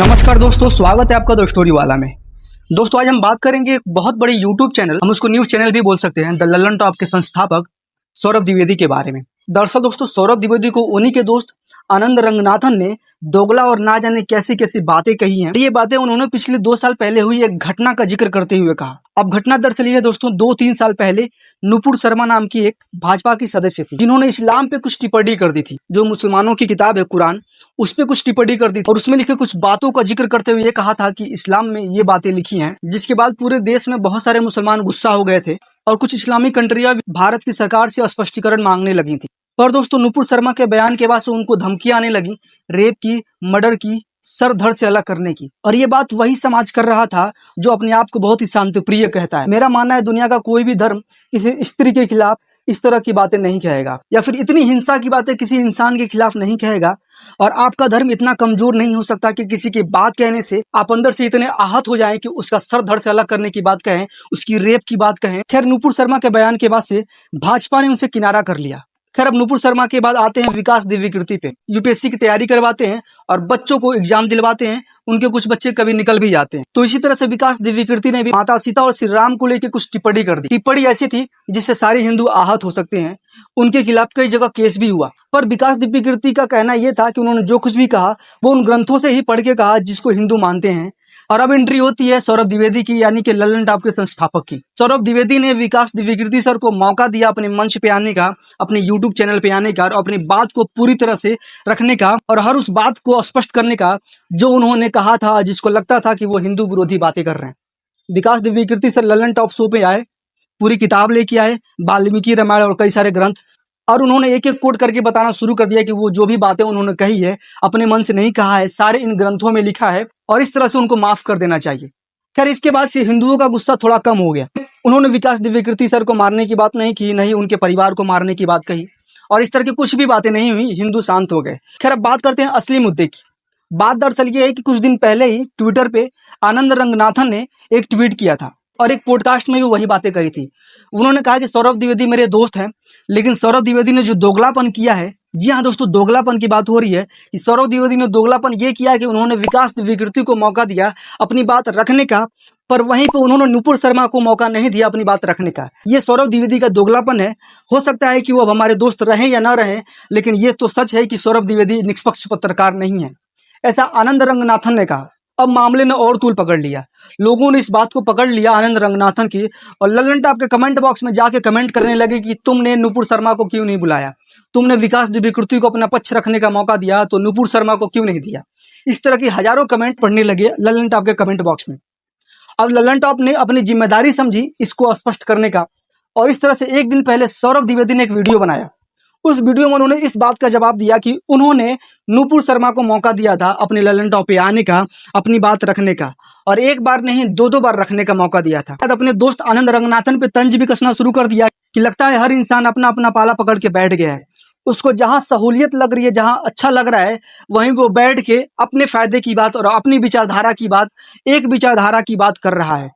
नमस्कार दोस्तों, स्वागत है आपका द स्टोरी वाला में। दोस्तों आज हम बात करेंगे एक बहुत बड़े यूट्यूब चैनल, हम उसको न्यूज़ चैनल भी बोल सकते हैं, द लल्लन टॉप के संस्थापक सौरभ द्विवेदी के बारे में। दरअसल दोस्तों सौरभ द्विवेदी को उन्हीं के दोस्त आनंद रंगनाथन ने दोगला और ना जाने कैसी कैसी बातें कही हैं। ये बातें उन्होंने पिछले 2 साल पहले हुई एक घटना का जिक्र करते हुए कहा। अब घटना दरअसल ये है दोस्तों, 2-3 साल पहले नुपुर शर्मा नाम की एक भाजपा की सदस्य थी, जिन्होंने इस्लाम पे कुछ टिप्पणी कर दी थी। जो मुसलमानों की किताब है कुरान, उस पे कुछ टिप्पणी कर दी थी और उसमें लिखे कुछ बातों का जिक्र करते हुए ये कहा था कि इस्लाम में ये बातें लिखी हैं, जिसके बाद पूरे देश में बहुत सारे मुसलमान गुस्सा हो गए थे और कुछ इस्लामी कंट्रियां भारत की सरकार से स्पष्टीकरण मांगने लगी थी। पर दोस्तों नुपुर शर्मा के बयान के बाद से उनको धमकियां आने लगी, रेप की, मर्डर की, सर धड़ से अलग करने की। और ये बात वही समाज कर रहा था जो अपने आप को बहुत ही शांतिप्रिय कहता है। मेरा मानना है दुनिया का कोई भी धर्म किसी स्त्री के खिलाफ इस तरह की बातें नहीं कहेगा या फिर इतनी हिंसा की बातें किसी इंसान के खिलाफ नहीं कहेगा। और आपका धर्म इतना कमजोर नहीं हो सकता कि किसी की बात कहने से आप अंदर से इतने आहत हो जाएं कि उसका सर धड़ से अलग करने की बात कहें, उसकी रेप की बात कहें। खैर नुपुर शर्मा के बयान के बाद से भाजपा ने उनसे किनारा कर लिया। खैर अब नुपुर शर्मा के बाद आते हैं विकास दिव्यकीर्ति पे। यूपीएससी की तैयारी करवाते हैं और बच्चों को एग्जाम दिलवाते हैं, उनके कुछ बच्चे कभी निकल भी जाते हैं। तो इसी तरह से विकास दिव्यकीर्ति ने भी माता सीता और श्री राम को लेकर कुछ टिप्पणी कर दी। टिप्पणी ऐसी थी जिससे सारे हिंदू आहत हो सकते हैं। उनके खिलाफ कई जगह केस भी हुआ। पर विकास दिव्यकीर्ति का कहना यह था कि उन्होंने जो कुछ भी कहा वो उन ग्रंथों से ही पढ़ के कहा जिसको हिंदू मानते हैं। और अब एंट्री होती है सौरभ द्विवेदी की, यानी कि लल्लन टॉप के संस्थापक की। सौरभ द्विवेदी ने विकास दिव्यकीर्ति सर को मौका दिया अपने मंच पे आने का, अपने यूट्यूब चैनल पे आने का और अपनी बात को पूरी तरह से रखने का और हर उस बात को स्पष्ट करने का जो उन्होंने कहा था, जिसको लगता था कि वो हिंदू विरोधी बातें कर रहे हैं। Vikas Divyakirti sir Lallantop show पे आए, पूरी किताब लेके आए, वाल्मीकि रामायण और कई सारे ग्रंथ, और उन्होंने एक एक कोट करके बताना शुरू कर दिया कि वो जो भी बातें उन्होंने कही है अपने मन से नहीं कहा है, सारे इन ग्रंथों में लिखा है और इस तरह से उनको माफ कर देना चाहिए। खैर इसके बाद से हिंदुओं का गुस्सा थोड़ा कम हो गया। उन्होंने विकास दिव्यकीर्ति सर को मारने की बात नहीं की, नहीं उनके परिवार को मारने की बात कही और इस तरह की कुछ भी बातें नहीं हुई, हिंदू शांत हो गए। खैर अब बात करते हैं असली मुद्दे की। बात दरअसल ये है कि कुछ दिन पहले ही ट्विटर पे आनंद रंगनाथन ने एक ट्वीट किया था और एक पॉडकास्ट में भी वही बातें कही थी। उन्होंने कहा कि सौरभ द्विवेदी मेरे दोस्त हैं, लेकिन सौरभ द्विवेदी ने जो दोगलापन किया है, जी हाँ दोस्तों दोगलापन की बात हो रही है कि सौरभ द्विवेदी ने दोगलापन ये किया कि उन्होंने विकास दिव्यकीर्ति को मौका दिया अपनी बात रखने का, पर वहीं पे उन्होंने नुपुर शर्मा को मौका नहीं दिया अपनी बात रखने का। ये सौरभ द्विवेदी का दोगलापन है। हो सकता है कि वो अब हमारे दोस्त रहें या ना रहें, लेकिन ये तो सच है कि सौरभ द्विवेदी निष्पक्ष पत्रकार नहीं है, ऐसा आनंद रंगनाथन ने कहा। अब मामले ने और तूल पकड़ लिया, लोगों ने इस बात को पकड़ लिया आनंद रंगनाथन की और लल्लन टॉप के कमेंट बॉक्स में जाके कमेंट करने लगे कि तुमने नुपुर शर्मा को क्यों नहीं बुलाया, तुमने विकास दिव्यकीर्ति को अपना पक्ष रखने का मौका दिया तो नुपुर शर्मा को क्यों नहीं दिया। इस तरह की हजारों कमेंट पढ़ने लगे लल्लन टॉप के कमेंट बॉक्स में। अब लल्लन टॉप ने अपनी जिम्मेदारी समझी इसको स्पष्ट करने का और इस तरह से एक दिन पहले सौरभ द्विवेदी ने एक वीडियो बनाया। उस वीडियो में उन्होंने इस बात का जवाब दिया कि उन्होंने नुपुर शर्मा को मौका दिया था अपने लल्लन टॉप पे आने का, अपनी बात रखने का, और एक बार नहीं 2-2 बार रखने का मौका दिया था। अपने दोस्त आनंद रंगनाथन पे तंज भी कसना शुरू कर दिया कि लगता है हर इंसान अपना अपना पाला पकड़ के बैठ गया है, उसको जहां सहूलियत लग रही है, जहां अच्छा लग रहा है, वहीं वो बैठ के अपने फायदे की बात और अपनी विचारधारा की बात, एक विचारधारा की बात कर रहा है।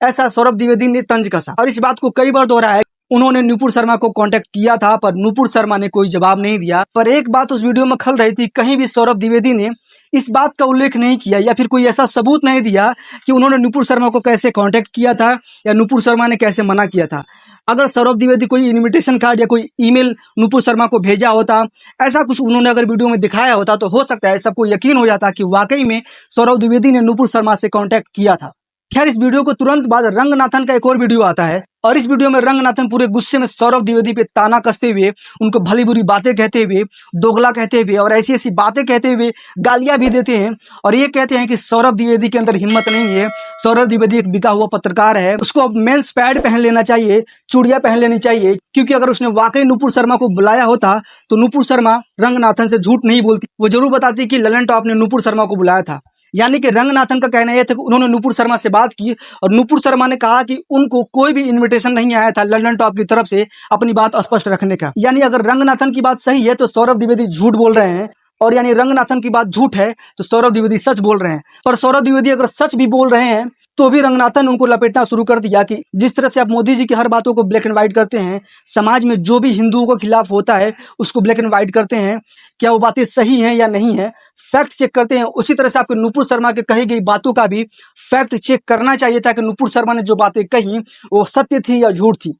ऐसा सौरभ द्विवेदी ने तंज कसा और इस बात को कई बार दोहराया। उन्होंने नुपुर शर्मा को कांटेक्ट किया था पर नुपुर शर्मा ने कोई जवाब नहीं दिया। पर एक बात उस वीडियो में खल रही थी, कहीं भी सौरभ द्विवेदी ने इस बात का उल्लेख नहीं किया या फिर कोई ऐसा सबूत नहीं दिया कि उन्होंने नुपुर शर्मा को कैसे कांटेक्ट किया था या नुपुर शर्मा ने कैसे मना किया था। अगर सौरभ द्विवेदी कोई इन्विटेशन कार्ड या कोई ईमेल नुपुर शर्मा को भेजा होता, ऐसा कुछ उन्होंने अगर वीडियो में दिखाया होता, तो हो सकता है सबको यकीन हो जाता कि वाकई में सौरभ द्विवेदी ने नुपुर शर्मा से कांटेक्ट किया था। खैर इस वीडियो को तुरंत बाद रंगनाथन का एक और वीडियो आता है और इस वीडियो में रंगनाथन पूरे गुस्से में सौरभ द्विवेदी पे ताना कसते हुए, उनको भली बुरी बातें कहते हुए, दोगला कहते हुए और ऐसी ऐसी बातें कहते हुए गालियां भी देते हैं और ये कहते हैं कि सौरभ द्विवेदी के अंदर हिम्मत नहीं है, सौरभ द्विवेदी एक बिका हुआ पत्रकार है, उसको अब मेंस पैड पहन लेना चाहिए, चूड़ियां पहन लेनी चाहिए, क्योंकि अगर उसने वाकई नुपुर शर्मा को बुलाया होता तो नुपुर शर्मा रंगनाथन से झूठ नहीं बोलती, वो जरूर बताती कि लल्लन टॉप ने नुपुर शर्मा को बुलाया था। यानी कि रंगनाथन का कहना यह था कि उन्होंने नुपुर शर्मा से बात की और नुपुर शर्मा ने कहा कि उनको कोई भी इनविटेशन नहीं आया था लल्लन टॉप की तरफ से अपनी बात स्पष्ट रखने का। यानी अगर रंगनाथन की बात सही है तो सौरभ द्विवेदी झूठ बोल रहे हैं और यानी रंगनाथन की बात झूठ है तो सौरभ द्विवेदी सच बोल रहे हैं। पर सौरभ द्विवेदी अगर सच भी बोल रहे हैं तो भी रंगनाथन ने उनको लपेटना शुरू कर दिया कि जिस तरह से आप मोदी जी की हर बातों को ब्लैक एंड व्हाइट करते हैं, समाज में जो भी हिंदुओं के खिलाफ होता है उसको ब्लैक एंड व्हाइट करते हैं, क्या वो बातें सही हैं या नहीं है, फैक्ट चेक करते हैं। उसी तरह से आपके नुपुर शर्मा के कही गई बातों का भी फैक्ट चेक करना चाहिए था कि नुपुर शर्मा ने जो बातें कही वो सत्य थी या झूठ थी।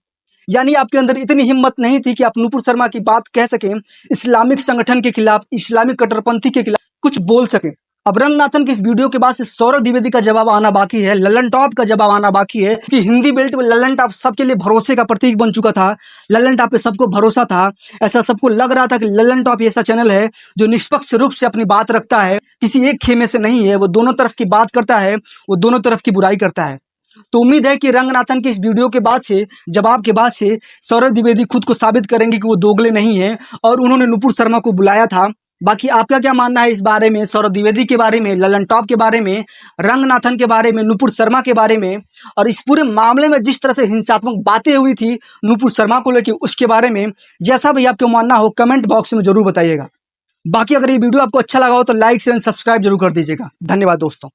यानी आपके अंदर इतनी हिम्मत नहीं थी कि आप नुपुर शर्मा की बात कह सकें, इस्लामिक संगठन के खिलाफ, इस्लामिक कट्टरपंथी के खिलाफ कुछ बोल सकें। अब रंगनाथन की इस वीडियो के बाद से सौरभ द्विवेदी का जवाब आना बाकी है, लल्लन टॉप का जवाब आना बाकी है कि हिंदी बेल्ट में लल्लन टॉप सबके लिए भरोसे का प्रतीक बन चुका था। लल्लन टॉप पे सबको भरोसा था, ऐसा सबको लग रहा था कि लल्लन टॉप ऐसा चैनल है जो निष्पक्ष रूप से अपनी बात रखता है, किसी एक खेमे से नहीं है, वो दोनों तरफ की बात करता है, वो दोनों तरफ की बुराई करता है। तो उम्मीद है कि रंगनाथन की इस वीडियो के बाद से, जवाब के बाद से सौरभ द्विवेदी खुद को साबित करेंगे कि वो दोगले नहीं है और उन्होंने नुपुर शर्मा को बुलाया था। बाकी आपका क्या मानना है इस बारे में, सौरभ द्विवेदी के बारे में, लल्लन टॉप के बारे में, रंगनाथन के बारे में, नुपुर शर्मा के बारे में, और इस पूरे मामले में जिस तरह से हिंसात्मक बातें हुई थी नुपुर शर्मा को लेकर, उसके बारे में जैसा भी आपको मानना हो कमेंट बॉक्स में जरूर बताइएगा। बाकी अगर ये वीडियो आपको अच्छा लगा हो तो लाइक शेयर सब्सक्राइब जरूर कर दीजिएगा। धन्यवाद दोस्तों।